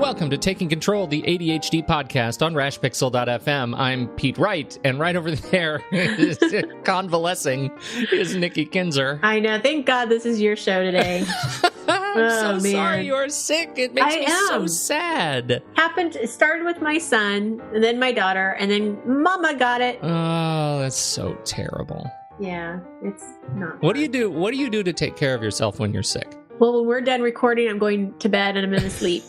welcome to Taking Control, the ADHD podcast on rashpixel.fm. I'm Pete Wright, and right over there, convalescing, is Nikki Kinzer. I know. Thank God this is your show today. I'm so sorry you're sick. It makes me so sad. It started with my son, and then my daughter, and then Mama got it. Oh, that's so terrible. Yeah, it's not. What do you do? What do you do to take care of yourself when you're sick? Well, when we're done recording, I'm going to bed and I'm going to sleep.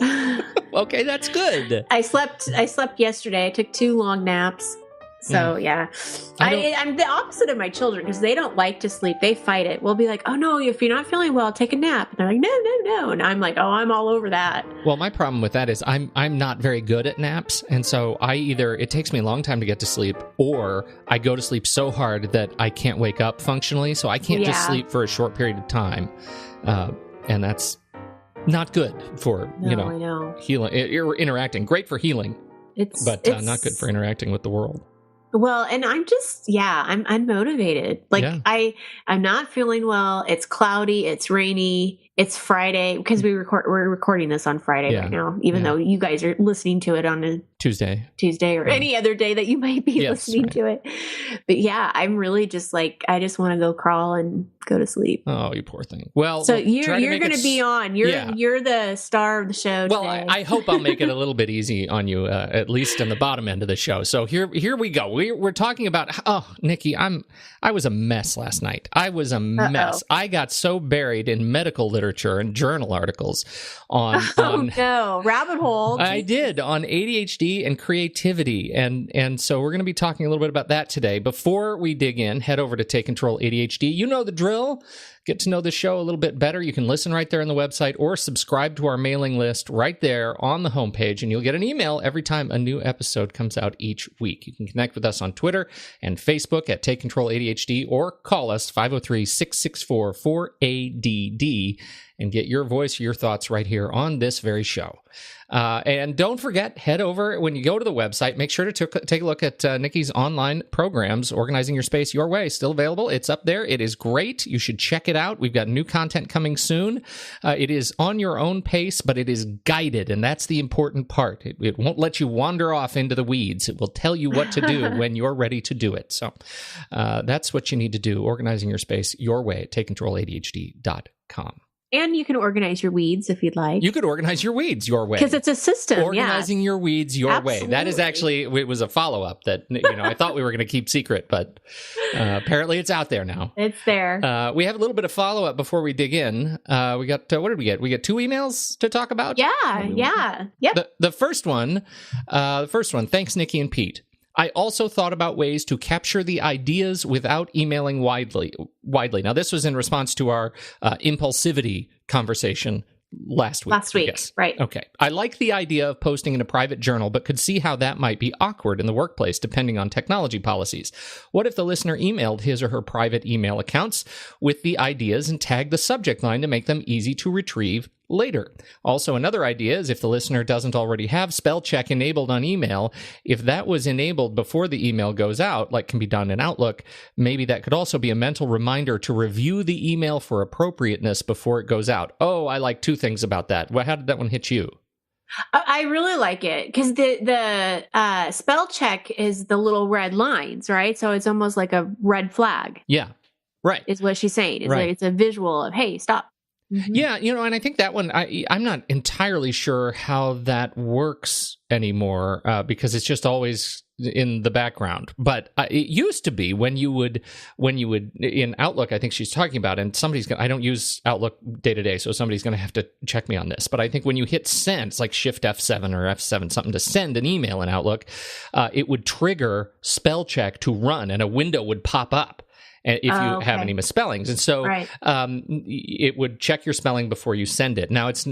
Okay, that's good. I slept yesterday. I took 2 long naps. So, yeah. I'm the opposite of my children because they don't like to sleep. They fight it. We'll be like, oh, no, if you're not feeling well, take a nap. And they're like, no. And I'm like, oh, I'm all over that. Well, my problem with that is I'm not very good at naps. And so it takes me a long time to get to sleep, or I go to sleep so hard that I can't wake up functionally. So I can't just sleep for a short period of time. And that's not good for, healing, interacting. Great for healing, but not good for interacting with the world. Well, and I'm just, I'm unmotivated. I'm not feeling well. It's cloudy. It's rainy. It's Friday because we're recording this on Friday right now, even though you guys are listening to it on a Tuesday or any other day that you might be listening to it. But I'm really just I just want to go crawl and go to sleep. Oh, you poor thing. Well, so you're going to be on. You're the star of the show. Well, today. I hope I'll make it a little bit easy on you, at least in the bottom end of the show. So here we go. We're talking about. Oh, Nikki, I was a mess last night. I was a mess. I got so buried in medical literature and journal articles on rabbit hole. I did on ADHD and creativity, and so we're going to be talking a little bit about that today. Before we dig in, head over to Take Control ADHD. You know the drill. Get to know the show a little bit better. You can listen right there on the website or subscribe to our mailing list right there on the homepage, and you'll get an email every time a new episode comes out each week. You can connect with us on Twitter and Facebook at Take Control ADHD or call us 503-664-4ADD and get your voice, your thoughts right here on this very show. And don't forget, head over when you go to the website, make sure to take a look at Nikki's online programs, Organizing Your Space Your Way. Still available. It's up there. It is great. You should check it out. We've got new content coming soon. It is on your own pace, but it is guided, and that's the important part. It won't let you wander off into the weeds. It will tell you what to do when you're ready to do it. So that's what you need to do, Organizing Your Space Your Way at TakeControlADHD.com. And you can organize your weeds if you'd like. You could organize your weeds your way. Because it's a system, Organizing your weeds your way. That is actually, it was a follow-up that, I thought we were going to keep secret, but apparently it's out there now. It's there. We have a little bit of follow-up before we dig in. We got, what did we get? We got 2 emails to talk about? Yeah. Yep. The first one, thanks, Nikki and Pete. I also thought about ways to capture the ideas without emailing widely. Now, this was in response to our impulsivity conversation last week. Yes. Right. Okay. I like the idea of posting in a private journal, but could see how that might be awkward in the workplace, depending on technology policies. What if the listener emailed his or her private email accounts with the ideas and tagged the subject line to make them easy to retrieve later? Also, another idea is if the listener doesn't already have Spellcheck enabled on email, if that was enabled before the email goes out, like can be done in Outlook, maybe that could also be a mental reminder to review the email for appropriateness before it goes out. Oh, I like 2 things about that. Well, how did that one hit you? I really like it because the Spellcheck is the little red lines, right? So it's almost like a red flag. Yeah, right. Is what she's saying. It's right. It's a visual of, hey, stop. Mm-hmm. Yeah, and I think that one, I'm not entirely sure how that works anymore because it's just always in the background. But it used to be when you would in Outlook, I think she's talking about, and I don't use Outlook day to day, so somebody's going to have to check me on this. But I think when you hit send, it's like Shift F7 or F7 something to send an email in Outlook, it would trigger Spellcheck to run and a window would pop up if you have any misspellings. And so it would check your spelling before you send it. Now, it's,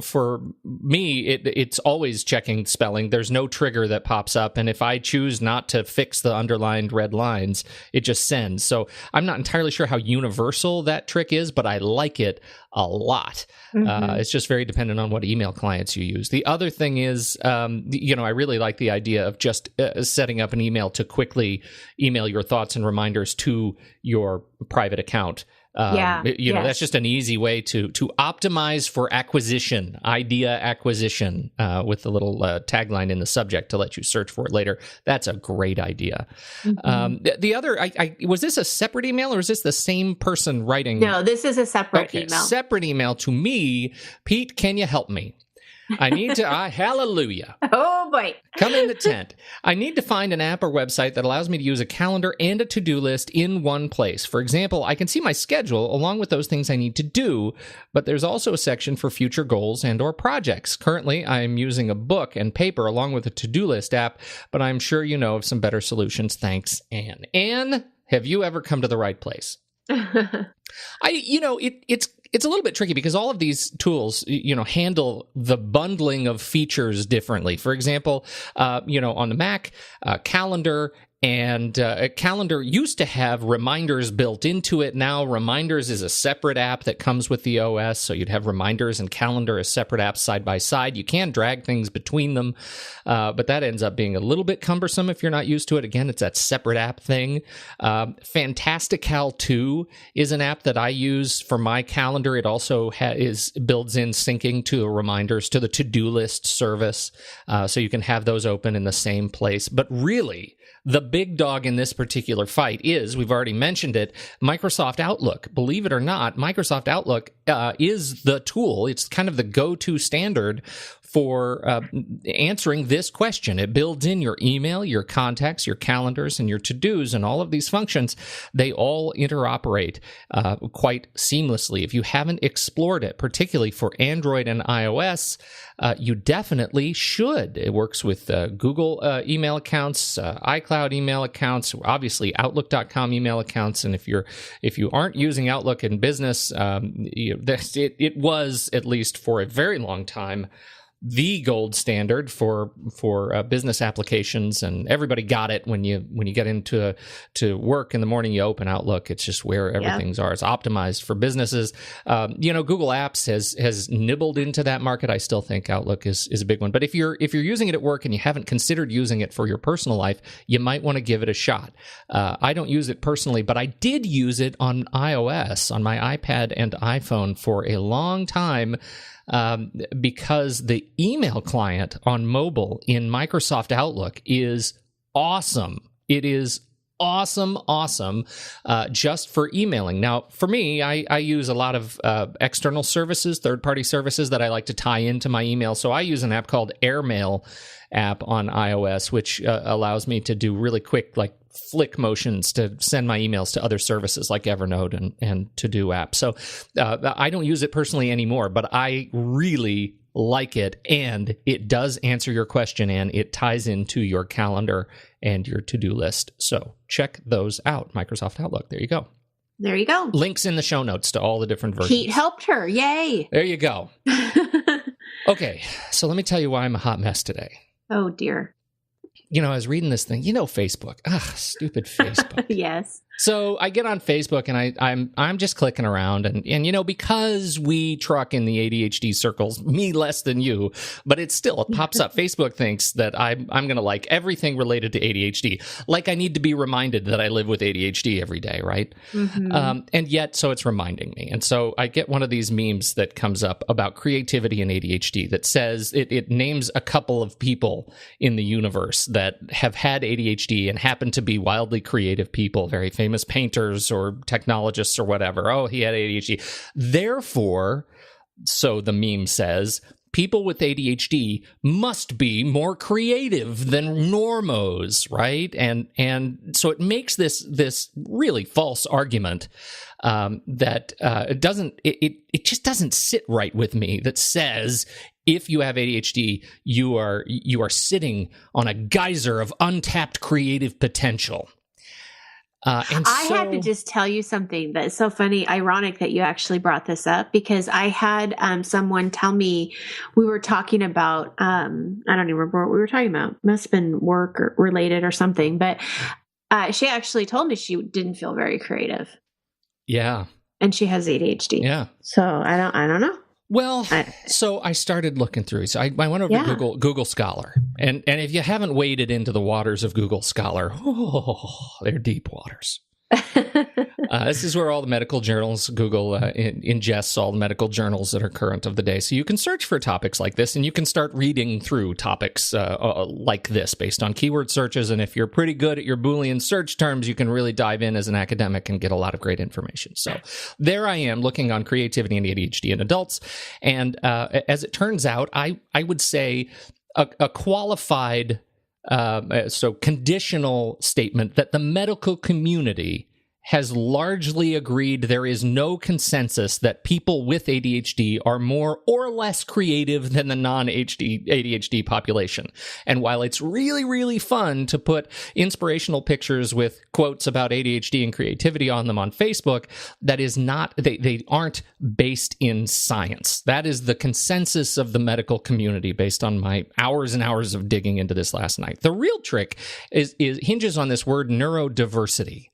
for me, it's always checking spelling. There's no trigger that pops up. And if I choose not to fix the underlined red lines, it just sends. So I'm not entirely sure how universal that trick is, but I like it a lot. Mm-hmm. It's just very dependent on what email clients you use. The other thing is, I really like the idea of just setting up an email to quickly email your thoughts and reminders to your private account. That's just an easy way to optimize for idea acquisition, with the little tagline in the subject to let you search for it later. That's a great idea. Mm-hmm. The other, was this a separate email or is this the same person writing? No, this is a separate email. Separate email to me. Pete, can you help me? I need to, hallelujah. Oh, boy. Come in the tent. I need to find an app or website that allows me to use a calendar and a to-do list in one place. For example, I can see my schedule along with those things I need to do, but there's also a section for future goals and or projects. Currently, I'm using a book and paper along with a to-do list app, but I'm sure you know of some better solutions. Thanks, Anne. Anne, have you ever come to the right place? It's a little bit tricky because all of these tools, handle the bundling of features differently. For example, on the Mac, Calendar and Calendar used to have reminders built into it. Now Reminders is a separate app that comes with the OS, so you'd have Reminders and Calendar as separate apps side by side. You can drag things between them, but that ends up being a little bit cumbersome if you're not used to it. Again, it's that separate app thing. Fantastical 2 is an app that I use for my calendar. It also builds in syncing to Reminders to the to-do list service, so you can have those open in the same place. But really, the big dog in this particular fight is, we've already mentioned it, Microsoft Outlook. Believe it or not, Microsoft Outlook is the tool. It's kind of the go-to standard for answering this question. It builds in your email, your contacts, your calendars, and your to-dos, and all of these functions. They all interoperate quite seamlessly. If you haven't explored it, particularly for Android and iOS, you definitely should. It works with Google email accounts, iCloud email accounts, obviously Outlook.com email accounts, and if you aren't using Outlook in business, it was, at least for a very long time, the gold standard for business applications, and everybody got it when you get into work in the morning. You open Outlook; it's just where everything's are. It's optimized for businesses. Google Apps has nibbled into that market. I still think Outlook is a big one. But if you're using it at work and you haven't considered using it for your personal life, you might want to give it a shot. I don't use it personally, but I did use it on iOS, on my iPad and iPhone for a long time. Because the email client on mobile in Microsoft Outlook is awesome. It is awesome, just for emailing. Now, for me, I use a lot of external services, third-party services that I like to tie into my email. So I use an app called AirMail app on iOS, which allows me to do really quick, flick motions to send my emails to other services like Evernote and To-Do apps. So I don't use it personally anymore, but I really like it, and it does answer your question, and it ties into your calendar and your to-do list. So check those out. Microsoft Outlook. There you go. There you go. Links in the show notes to all the different versions. Pete helped her. Yay. There you go. Okay, so let me tell you why I'm a hot mess today. Oh, dear. I was reading this thing. Facebook. Stupid Facebook. Yes. So I get on Facebook and I'm just clicking around and because we truck in the ADHD circles, me less than you, but it pops up. Facebook thinks that I'm going to like everything related to ADHD. Like I need to be reminded that I live with ADHD every day, right? Mm-hmm. And yet, so it's reminding me. And so I get one of these memes that comes up about creativity and ADHD that says it names a couple of people in the universe that have had ADHD and happen to be wildly creative people, very famous painters or technologists or whatever. Oh, he had ADHD. Therefore, so the meme says, people with ADHD must be more creative than normos, right? And so it makes this really false argument that it just doesn't sit right with me, that says if you have ADHD, you are sitting on a geyser of untapped creative potential. I had to just tell you something that's so funny, ironic that you actually brought this up, because I had someone tell me, we were talking about, I don't even remember what we were talking about. Must have been work or related or something, but she actually told me she didn't feel very creative. Yeah. And she has ADHD. Yeah. So I don't know. Well, so I started looking through. So I went over to Google Scholar. And if you haven't waded into the waters of Google Scholar, they're deep waters. This is where all the medical journals, Google ingests all the medical journals that are current of the day. So you can search for topics like this, and you can start reading through topics like this based on keyword searches. And if you're pretty good at your Boolean search terms, you can really dive in as an academic and get a lot of great information. So there I am looking on creativity and ADHD in adults. And as it turns out, I would say a qualified conditional statement that the medical community has largely agreed there is no consensus that people with ADHD are more or less creative than the non-ADHD population. And while it's really, really fun to put inspirational pictures with quotes about ADHD and creativity on them on Facebook, that is not, they aren't based in science. That is the consensus of the medical community based on my hours and hours of digging into this last night. The real trick hinges on this word neurodiversity.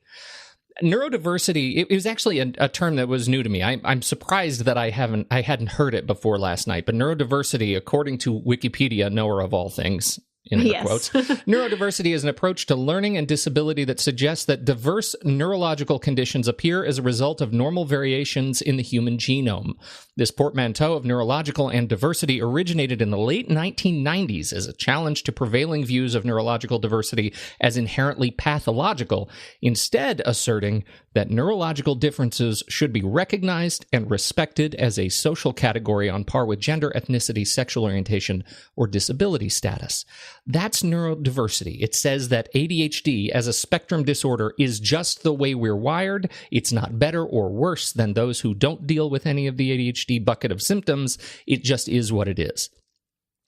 Neurodiversity, it was actually a term that was new to me. I'm surprised that I hadn't heard it before last night. But neurodiversity, according to Wikipedia, knower of all things, in air quotes, neurodiversity is an approach to learning and disability that suggests that diverse neurological conditions appear as a result of normal variations in the human genome. This portmanteau of neurological and diversity originated in the late 1990s as a challenge to prevailing views of neurological diversity as inherently pathological, instead asserting that neurological differences should be recognized and respected as a social category on par with gender, ethnicity, sexual orientation, or disability status. That's neurodiversity. It says that ADHD as a spectrum disorder is just the way we're wired. It's not better or worse than those who don't deal with any of the ADHD bucket of symptoms. It just is what it is.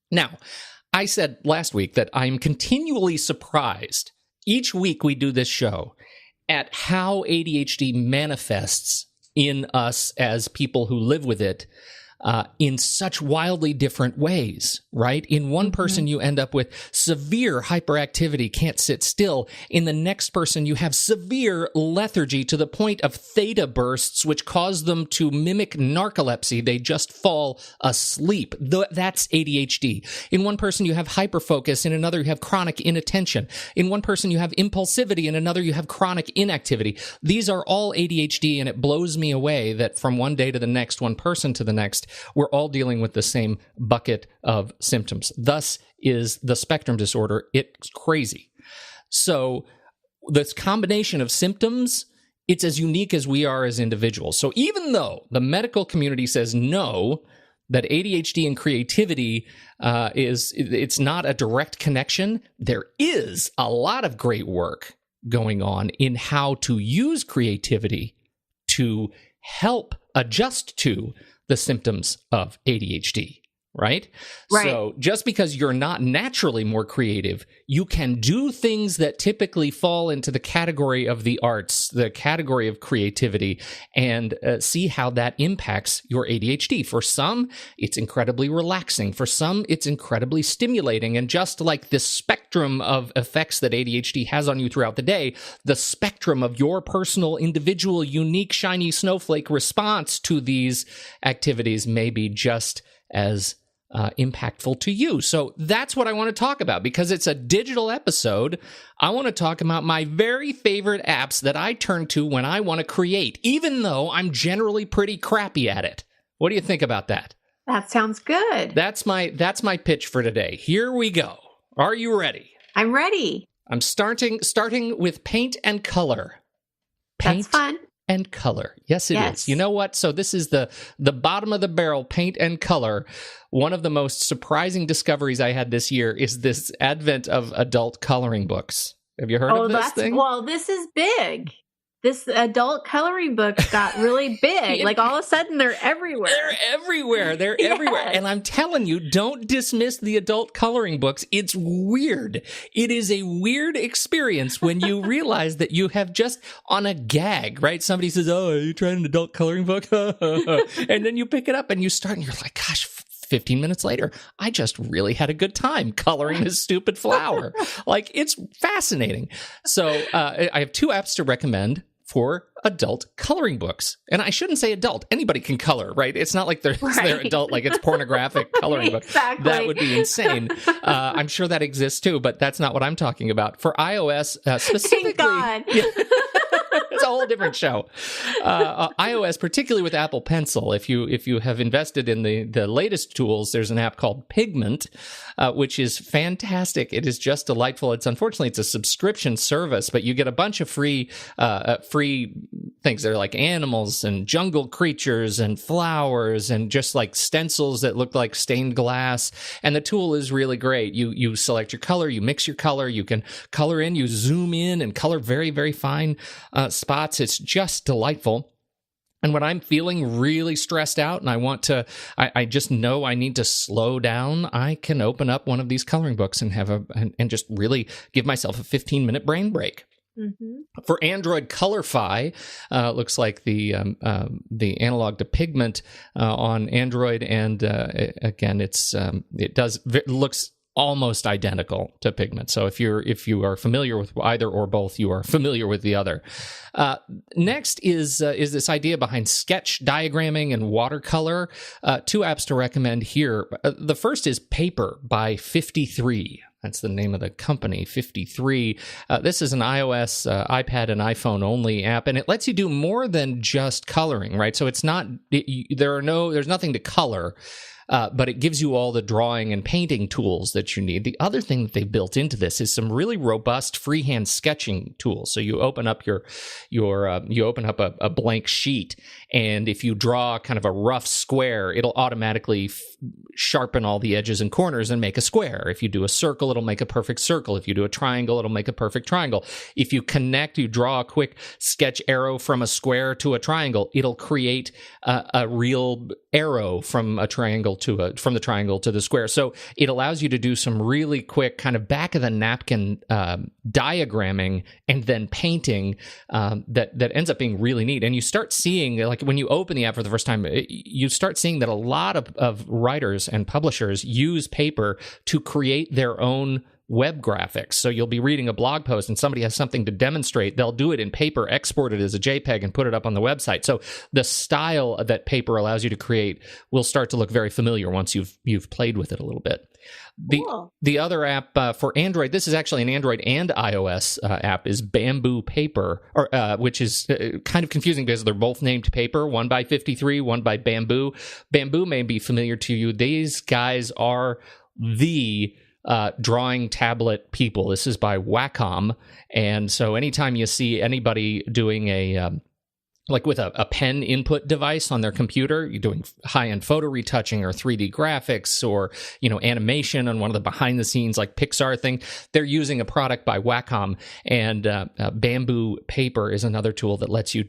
Now, I said last week that I'm continually surprised each week we do this show at how ADHD manifests in us as people who live with it in such wildly different ways, right? In one person, you end up with severe hyperactivity, can't sit still. In the next person, you have severe lethargy to the point of theta bursts, which cause them to mimic narcolepsy. They just fall asleep. That's ADHD. In one person, you have hyperfocus. In another, you have chronic inattention. In one person, you have impulsivity. In another, you have chronic inactivity. These are all ADHD, and it blows me away that from one day to the next, one person to the next, we're all dealing with the same bucket of symptoms. Thus is the spectrum disorder. It's crazy. So this combination of symptoms, it's as unique as we are as individuals. So even though the medical community says no, that ADHD and creativity it's not a direct connection, there is a lot of great work going on in how to use creativity to help adjust to the symptoms of ADHD, right? So just because you're not naturally more creative, you can do things that typically fall into the category of the arts, the category of creativity, and see how that impacts your ADHD. For some, it's incredibly relaxing. For some, it's incredibly stimulating. And just like the spectrum of effects that ADHD has on you throughout the day, the spectrum of your personal, individual, unique, shiny snowflake response to these activities may be just as impactful to you. So that's what I want to talk about. Because it's a digital episode, I want to talk about my very favorite apps that I turn to when I want to create, even though I'm generally pretty crappy at it. What do you think about that? That sounds good. That's my pitch for today. Here we go. Are you ready? I'm ready. I'm starting with paint and color. Paint That's fun. And color. Yes, it is. You know what? So this is the bottom of the barrel, paint and color. One of the most surprising discoveries I had this year is this advent of adult coloring books. Have you heard of this thing? Well, this is big. This adult coloring book got really big. Like all of a sudden they're everywhere. They're everywhere. And I'm telling you, don't dismiss the adult coloring books. It's weird. It is a weird experience when you realize that you have just on a gag, right? Somebody says, "Oh, are you trying an adult coloring book?" And then you pick it up and you start and you're like, gosh, 15 minutes later, I just really had a good time coloring this stupid flower. Like, it's fascinating. So I have two apps to recommend for adult coloring books. And I shouldn't say adult. Anybody can color, right? It's not like they're adult, like it's pornographic coloring book. Exactly. That would be insane. I'm sure that exists too, but that's not what I'm talking about. For iOS specifically. Thank God. It's whole different show. iOS, particularly with Apple Pencil, if you have invested in the latest tools, there's an app called Pigment, which is fantastic. It is just delightful. Unfortunately it's a subscription service, but you get a bunch of free things. They're like animals and jungle creatures and flowers and just like stencils that look like stained glass. And the tool is really great. You select your color, you mix your color, you can color in, you zoom in and color very, very fine spots. It's just delightful. And when I'm feeling really stressed out and I just know I need to slow down, I can open up one of these coloring books and and just really give myself a 15-minute brain break. Mm-hmm. For Android, Colorfy looks like the analog to Pigment on Android, and again, it looks almost identical to Pigment. So if you are familiar with either or both, you are familiar with the other. Next is this idea behind sketch diagramming and watercolor. Two apps to recommend here. The first is Paper by 53. That's the name of the company, 53. This is an iOS, iPad, and iPhone only app, and it lets you do more than just coloring, right? So it's not there's nothing to color. But it gives you all the drawing and painting tools that you need. The other thing that they've built into this is some really robust freehand sketching tools. So you open up a blank sheet, and if you draw kind of a rough square, it'll automatically sharpen all the edges and corners and make a square. If you do a circle, it'll make a perfect circle. If you do a triangle, it'll make a perfect triangle. If you draw a quick sketch arrow from a square to a triangle, it'll create a real arrow from a triangle from the triangle to the square. So it allows you to do some really quick kind of back of the napkin diagramming and then painting that ends up being really neat. And you start seeing, like when you open the app for the first time, you start seeing that a lot of writers and publishers use Paper to create their own web graphics. So you'll be reading a blog post and somebody has something to demonstrate. They'll do it in Paper, export it as a JPEG, and put it up on the website. So the style that Paper allows you to create will start to look very familiar once you've played with it a little bit. The other app for Android, this is actually an Android and iOS app, is Bamboo Paper, which is kind of confusing because they're both named Paper, one by 53, one by Bamboo. Bamboo may be familiar to you. These guys are the drawing tablet people. This is by Wacom, and so anytime you see anybody doing like with a pen input device on their computer, you're doing high-end photo retouching or 3D graphics or, animation on one of the behind-the-scenes like Pixar thing, they're using a product by Wacom, and Bamboo Paper is another tool that lets you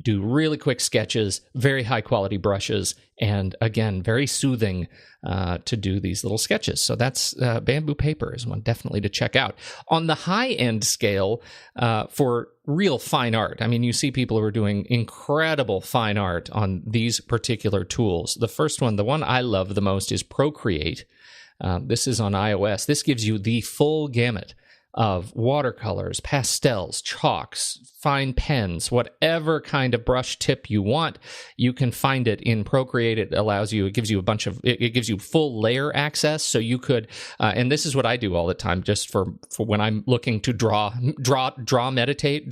do really quick sketches, very high-quality brushes, and again, very soothing to do these little sketches. So that's Bamboo Paper is one definitely to check out. On the high-end scale, for real fine art, I mean, you see people who are doing incredible fine art on these particular tools. The first one, the one I love the most, is Procreate. This is on iOS. This gives you the full gamut of watercolors, pastels, chalks, fine pens, whatever kind of brush tip you want, you can find it in Procreate. It gives you full layer access. So you could, and this is what I do all the time, just for when I'm looking to meditate.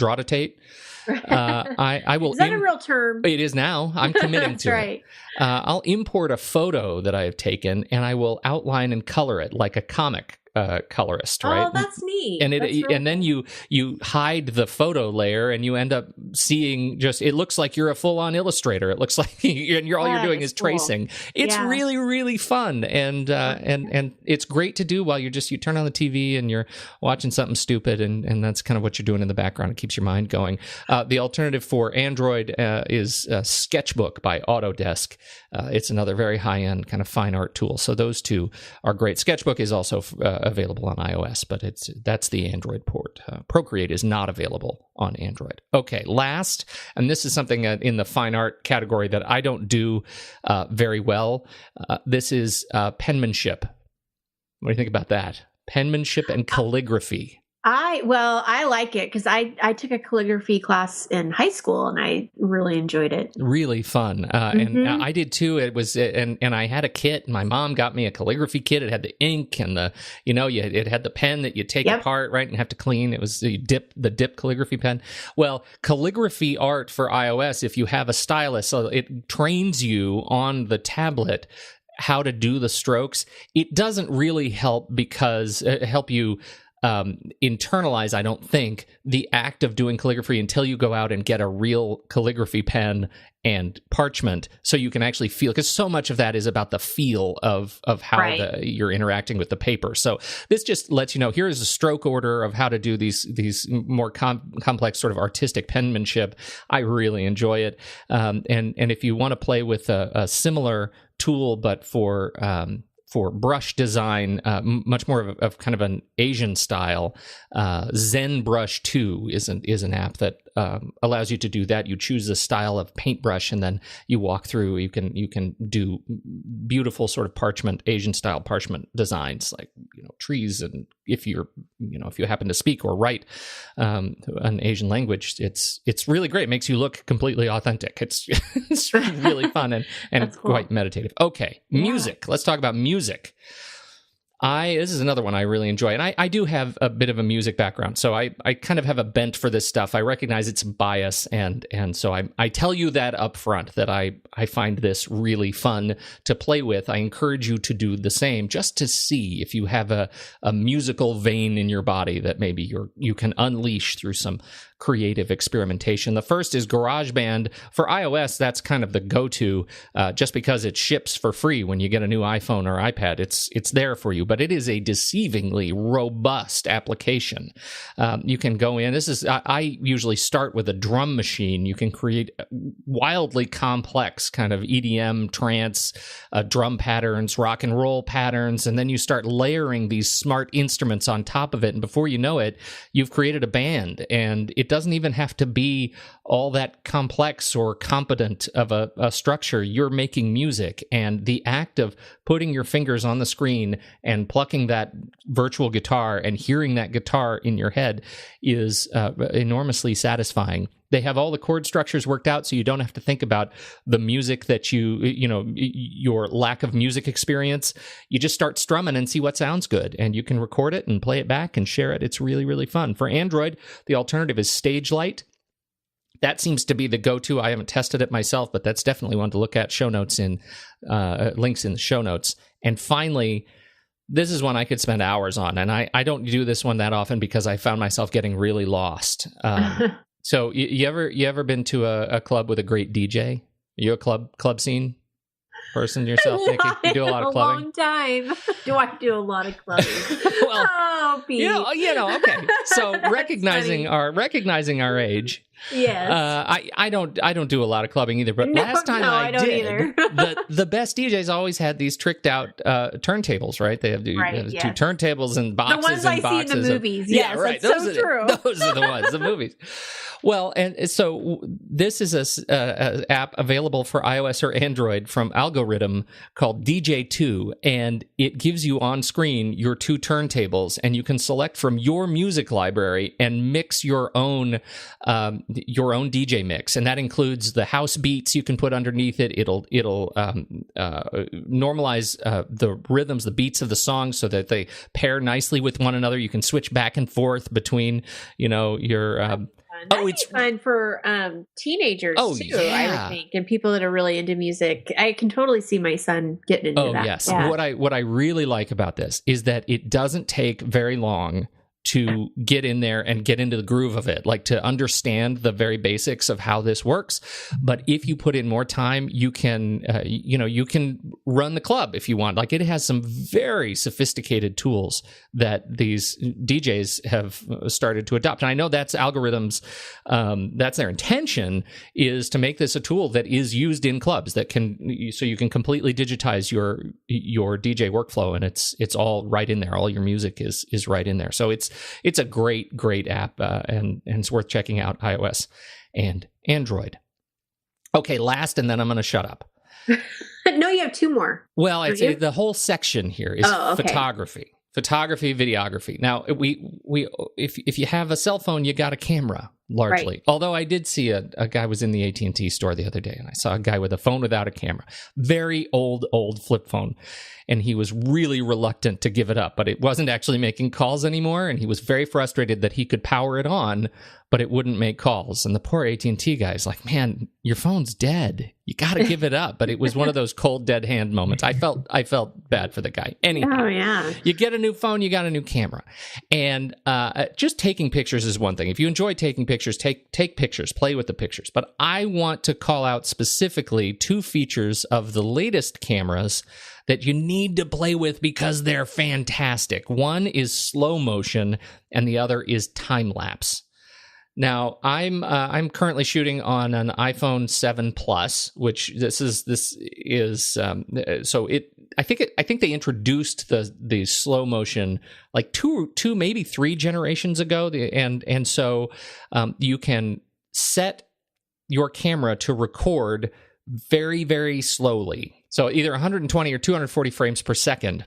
I will. Is that a real term? It is now. I'm committing to right. it. I'll import a photo that I have taken, and I will outline and color it like a comic colorist, right? Oh, that's neat. And then you hide the photo layer, and you end up seeing it looks like you're a full-on illustrator. It looks like you're doing is tracing. It's really, really fun, and it's great to do while you turn on the TV and you're watching something stupid, and that's kind of what you're doing in the background. It keeps your mind going. The alternative for Android is Sketchbook by Autodesk. It's another very high-end kind of fine art tool. So those two are great. Sketchbook is also available on iOS, but that's the Android port. Procreate is not available on Android. Okay, last, and this is something in the fine art category that I don't do very well. This is penmanship. What do you think about that? Penmanship and calligraphy. I like it because I took a calligraphy class in high school and I really enjoyed it. Really fun. And I did too. It was, and I had a kit. My mom got me a calligraphy kit. It had the ink and it had the pen that you take apart, right, and have to clean. It was the dip calligraphy pen. Well, Calligraphy Art for iOS, if you have a stylus, so it trains you on the tablet how to do the strokes. It doesn't really help you internalize, I don't think, the act of doing calligraphy until you go out and get a real calligraphy pen and parchment, so you can actually feel, because so much of that is about the feel of how you're interacting with the paper. So this just lets you know, here is a stroke order of how to do these more complex sort of artistic penmanship. I really enjoy it. And if you want to play with a similar tool, but for brush design, much more of kind of an Asian style, Zen Brush 2 is an app that allows you to do that. You choose the style of paintbrush, and then you walk through. You can do beautiful sort of Asian style parchment designs, like trees. And if you happen to speak or write an Asian language, it's really great. It makes you look completely authentic. It's really fun and cool. Quite meditative. Okay, music. Let's talk about music. This is another one I really enjoy, and I do have a bit of a music background, so I kind of have a bent for this stuff. I recognize it's bias, and so I tell you that up front, that I find this really fun to play with. I encourage you to do the same, just to see if you have a musical vein in your body that maybe you can unleash through some creative experimentation. The first is Garageband. For iOS, that's kind of the go-to, just because it ships for free when you get a new iPhone or iPad. It's there for you, but it is a deceivingly robust application. You can go in. I usually start with a drum machine. You can create wildly complex kind of EDM, trance, drum patterns, rock and roll patterns, and then you start layering these smart instruments on top of it, and before you know it, you've created a band. And it doesn't even have to be all that complex or competent of a structure. You're making music, and the act of putting your fingers on the screen and plucking that virtual guitar and hearing that guitar in your head is enormously satisfying. They have all the chord structures worked out, so you don't have to think about the music that your lack of music experience. You just start strumming and see what sounds good, and you can record it and play it back and share it. It's really, really fun. For Android, the alternative is Stagelight. That seems to be the go-to. I haven't tested it myself, but that's definitely one to look at. Links in the show notes. And finally, this is one I could spend hours on, and I don't do this one that often because I found myself getting really lost. So you ever been to a club with a great DJ? Are you a club scene person yourself, Nikki? You do a lot of clubbing? A long time. Do I do a lot of clubbing? Well, oh, Pete. Okay. So recognizing our age. Yes. I don't do a lot of clubbing either, but last time I did, either. the best DJs always had these tricked out turntables, right? They have two turntables and boxes. The ones I see in the movies. Yes, right. That's true. Those are the ones, the movies. Well, and so this is a app available for iOS or Android from Algorithm called DJ 2, and it gives you on screen your two turntables, and you can select from your music library and mix your own DJ mix, and that includes the house beats you can put underneath it. It'll normalize the rhythms, the beats of the song, so that they pair nicely with one another. You can switch back and forth between your. It's fun for teenagers too, yeah. I would think, and people that are really into music. I can totally see my son getting into that. Yes. Yeah. What I really like about this is that it doesn't take very long to get in there and get into the groove of it, like to understand the very basics of how this works. But if you put in more time, you can run the club if you want. Like, it has some very sophisticated tools that these DJs have started to adopt. And I know that's Algorithm's, that's their intention, is to make this a tool that is used in clubs so you can completely digitize your DJ workflow, and it's all right in there. All your music is right in there. So it's a great app, and it's worth checking out, iOS and Android. Okay, last, and then I'm going to shut up. No, you have two more. Well, I'd say the whole section here is photography. photography, videography. Now, if you have a cell phone, you got a camera, largely. Right. Although I did see a guy was in the AT&T store the other day, and I saw a guy with a phone without a camera. Very old flip phone. And he was really reluctant to give it up, but it wasn't actually making calls anymore, and he was very frustrated that he could power it on, but it wouldn't make calls. And the poor AT&T guy's like, man, your phone's dead. You got to give it up. But it was one of those cold, dead hand moments. I felt bad for the guy. Anyhow, you get a new phone, you got a new camera. And just taking pictures is one thing. If you enjoy taking pictures, take pictures, play with the pictures. But I want to call out specifically 2 features of the latest cameras that you need to play with because they're fantastic. One is slow motion, and the other is time lapse. Now, I'm currently shooting on an iPhone 7 Plus, which this is so it. I think they introduced the slow motion like two maybe 3 generations ago, and so you can set your camera to record very, very slowly. So either 120 or 240 frames per second,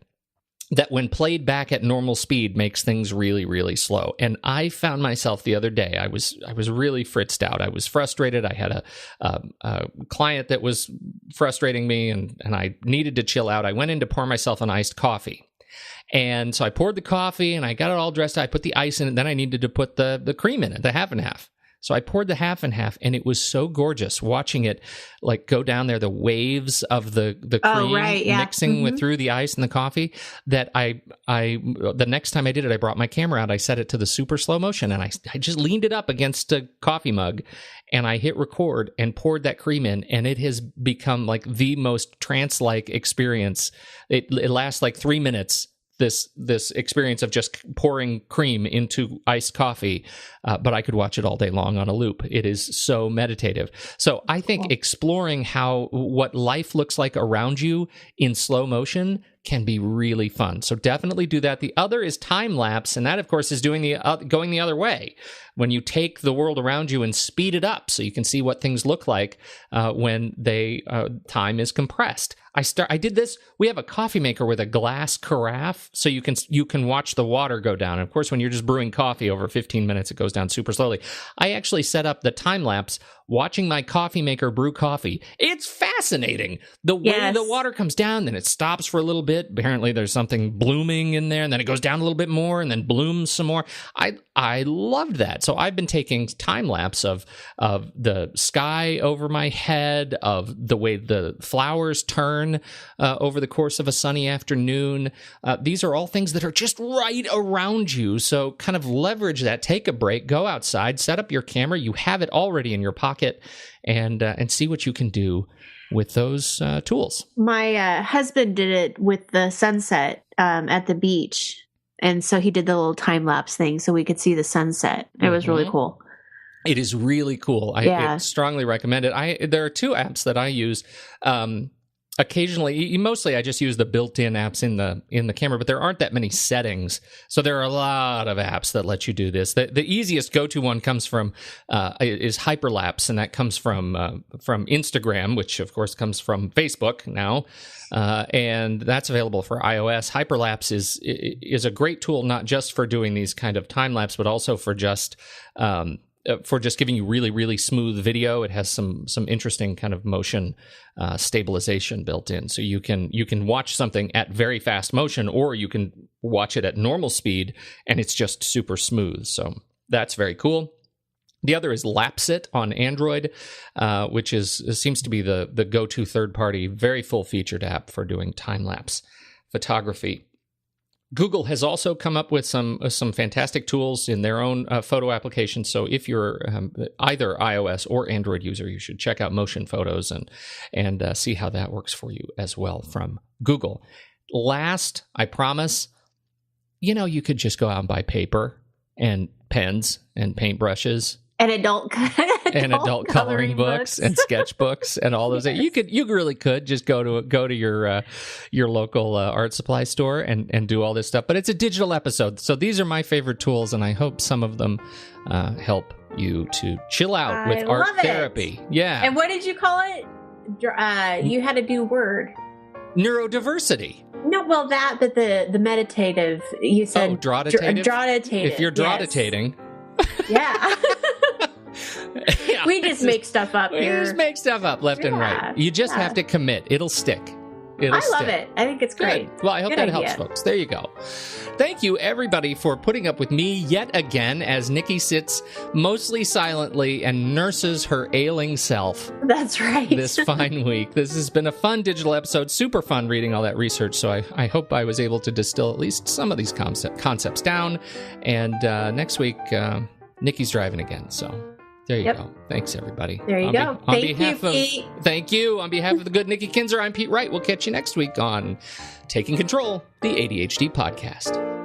that when played back at normal speed makes things really, really slow. And I found myself the other day, I was really fritzed out. I was frustrated. I had a client that was frustrating me, and I needed to chill out. I went in to pour myself an iced coffee. And so I poured the coffee, and I got it all dressed out. I put the ice in it, and then I needed to put the cream in it, the half and half. So I poured the half and half, and it was so gorgeous watching it like go down there, the waves of the cream mixing through the ice and the coffee, that I the next time I did it, I brought my camera out, I set it to the super slow motion, and I just leaned it up against a coffee mug, and I hit record and poured that cream in, and it has become like the most trance-like experience. It lasts like 3 minutes. This experience of just pouring cream into iced coffee, but I could watch it all day long on a loop. It is so meditative. So I think exploring what life looks like around you in slow motion can be really fun. So definitely do that. The other is time lapse, and that, of course, is going the other way. When you take the world around you and speed it up so you can see what things look like when time is compressed. I did this. We have a coffee maker with a glass carafe, so you can watch the water go down. And of course, when you're just brewing coffee over 15 minutes, it goes down super slowly. I actually set up the time lapse watching my coffee maker brew coffee. It's fascinating. The way the water comes down, then it stops for a little bit. Apparently, there's something blooming in there, and then it goes down a little bit more, and then blooms some more. I loved that. So I've been taking time lapse of the sky over my head, of the way the flowers turn over the course of a sunny afternoon. These are all things that are just right around you. So kind of leverage that. Take a break. Go outside. Set up your camera. You have it already in your pocket, and see what you can do with those tools. My husband did it with the sunset at the beach. And so he did the little time lapse thing so we could see the sunset. It was really cool. It is really cool. I strongly recommend it. There are 2 apps that I use. Occasionally, mostly I just use the built-in apps in the camera, but there aren't that many settings. So there are a lot of apps that let you do this. The easiest go-to one comes from is Hyperlapse, and that comes from Instagram, which of course comes from Facebook now, and that's available for iOS. Hyperlapse is a great tool, not just for doing these kind of time lapse, but also for just giving you really, really smooth video. It has some interesting kind of motion stabilization built in. So you can watch something at very fast motion, or you can watch it at normal speed, and it's just super smooth. So that's very cool. The other is LapseIt on Android, which seems to be the go-to third-party, very full-featured app for doing time-lapse photography. Google has also come up with some fantastic tools in their own photo applications. So if you're either iOS or Android user, you should check out Motion Photos and see how that works for you as well from Google. Last, I promise, you could just go out and buy paper and pens and paintbrushes. And adult coloring books and sketchbooks and all those. You really could just go to your local art supply store and do all this stuff. But it's a digital episode, so these are my favorite tools, and I hope some of them help you to chill out with art therapy. Yeah. And what did you call it? You had a new word. Neurodiversity. No, well, but the meditative, you said. Drawditative? Drawditative. If you're drawditating. Yeah. Yeah. We just make stuff up here. We just make stuff up left and right. You just have to commit. It'll stick. I love it. I think it's great. Good. Well, I hope that helps, folks. There you go. Thank you, everybody, for putting up with me yet again as Nikki sits mostly silently and nurses her ailing self. That's right. This fine week. This has been a fun digital episode. Super fun reading all that research. So I hope I was able to distill at least some of these concepts down. And next week, Nikki's driving again. So there you go. Thanks, everybody. There you go. Thank you, Pete. Thank you. On behalf of the good Nikki Kinzer, I'm Pete Wright. We'll catch you next week on Taking Control, the ADHD podcast.